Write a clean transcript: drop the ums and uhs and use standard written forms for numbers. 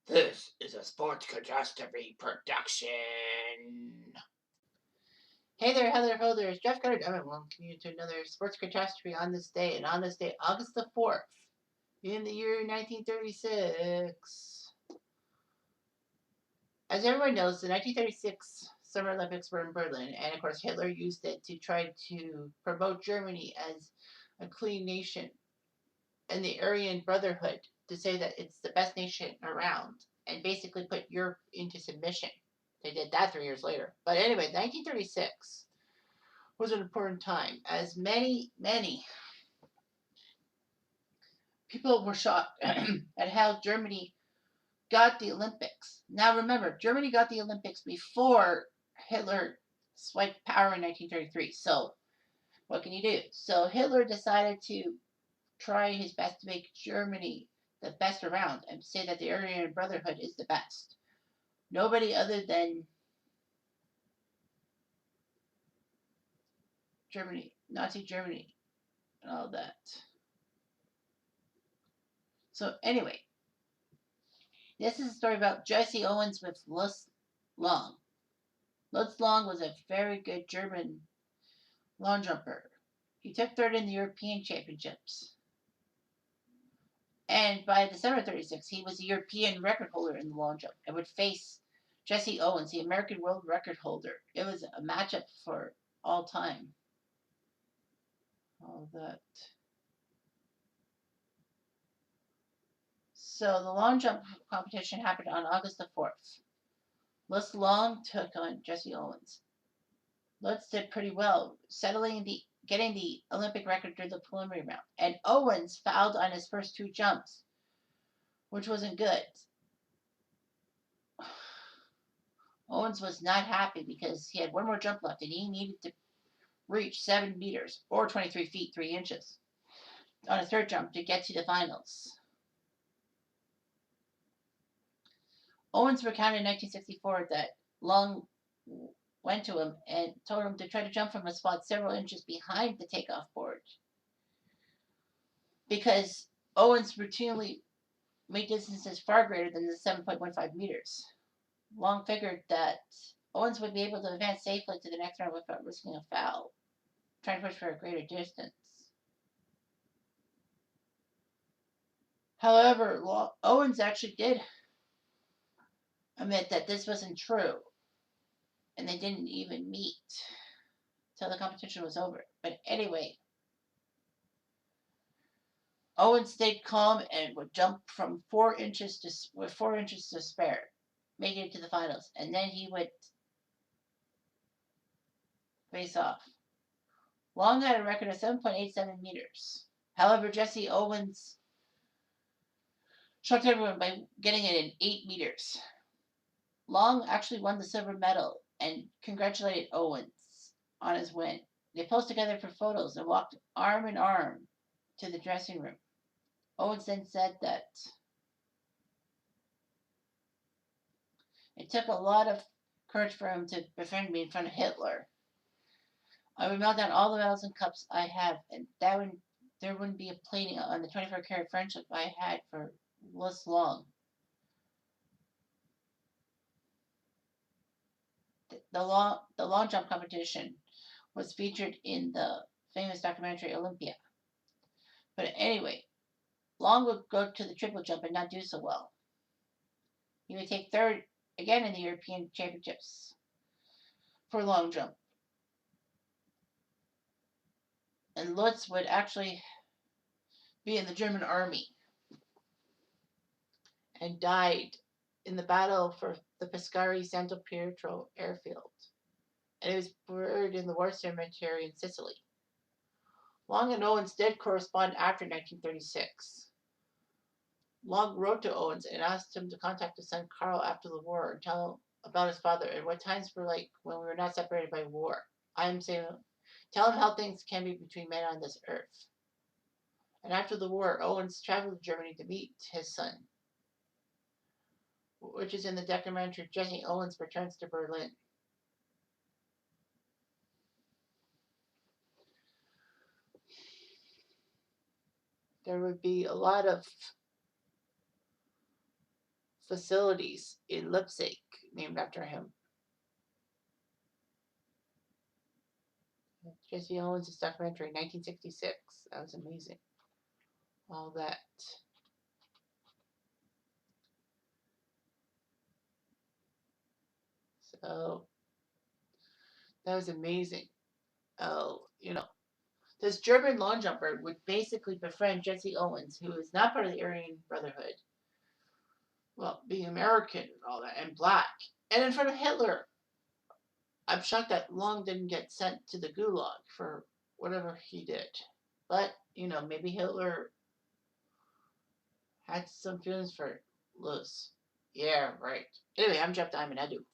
This is a sports catastrophe production. Hey there, Heather Holders. Jeff Goddard. I welcome you to another sports catastrophe on this day. And on this day, August the 4th, in the year 1936. As everyone knows, the 1936 Summer Olympics were in Berlin, and of course, Hitler used it to try to promote Germany as a clean nation and the Aryan Brotherhood to say that it's the best nation around and basically put Europe into submission. They did that 3 years later. But anyway, 1936 was an important time as many people were shocked at how Germany got the Olympics. Now remember, Germany got the Olympics before Hitler swiped power in 1933. So what can you do? So Hitler decided to try his best to make Germany the best around and say that the Aryan Brotherhood is the best. Nobody other than Germany, Nazi Germany, and all that. So anyway, this is a story about Jesse Owens with Luz Long. Luz Long was a very good German long jumper. He took third in the European Championships. And by December 36, he was the European record holder in the long jump and would face Jesse Owens, the American world record holder. It was a matchup for all time. All that. So the long jump competition happened on August the 4th. Luz Long took on Jesse Owens. Lutz did pretty well, getting the Olympic record through the preliminary round. And Owens fouled on his first two jumps, which wasn't good. Owens was not happy because he had one more jump left and he needed to reach 7 meters or 23 feet 3 inches on a third jump to get to the finals. Owens recounted in 1964 that Long went to him and told him to try to jump from a spot several inches behind the takeoff board because Owens routinely made distances far greater than the 7.15 meters. Long figured that Owens would be able to advance safely to the next round without risking a foul, trying to push for a greater distance. However, Owens actually did admit that this wasn't true, and they didn't even meet till the competition was over. But anyway, Owens stayed calm and would jump from 4 inches with 4 inches to spare, making it to the finals, and then he would face off. Long had a record of 7.87 meters. However, Jesse Owens shocked everyone by getting it in 8 meters. Long actually won the silver medal and congratulated Owens on his win. They posed together for photos and walked arm in arm to the dressing room. Owens then said that it took a lot of courage for him to befriend me in front of Hitler. I would melt down all the medals and cups I have, and there wouldn't be a plating on the 24-karat friendship I had for Luz Long. The long jump competition was featured in the famous documentary Olympia. But anyway, Long would go to the triple jump and not do so well. He would take third again in the European Championships for long jump. And Lutz would actually be in the German army and died in the battle for the Pescara Santo Pietro airfield. And he was buried in the war cemetery in Sicily. Long and Owens did correspond after 1936. Long wrote to Owens and asked him to contact his son Carl after the war and tell him about his father and what times were like when we were not separated by war. I am saying, tell him how things can be between men on this earth. And after the war, Owens traveled to Germany to meet his son, which is in the documentary Jesse Owens Returns to Berlin. There would be a lot of facilities in Leipzig named after him. Jesse Owens' documentary, 1966. That was amazing. All that. So that was amazing. Oh, this German long jumper would basically befriend Jesse Owens, who is not part of the Aryan Brotherhood. Well, being American and all that, and black, and in front of Hitler. I'm shocked that Long didn't get sent to the gulag for whatever he did. But, maybe Hitler had some feelings for Luz. Yeah, right. Anyway, I'm Jeff Diamond. I do.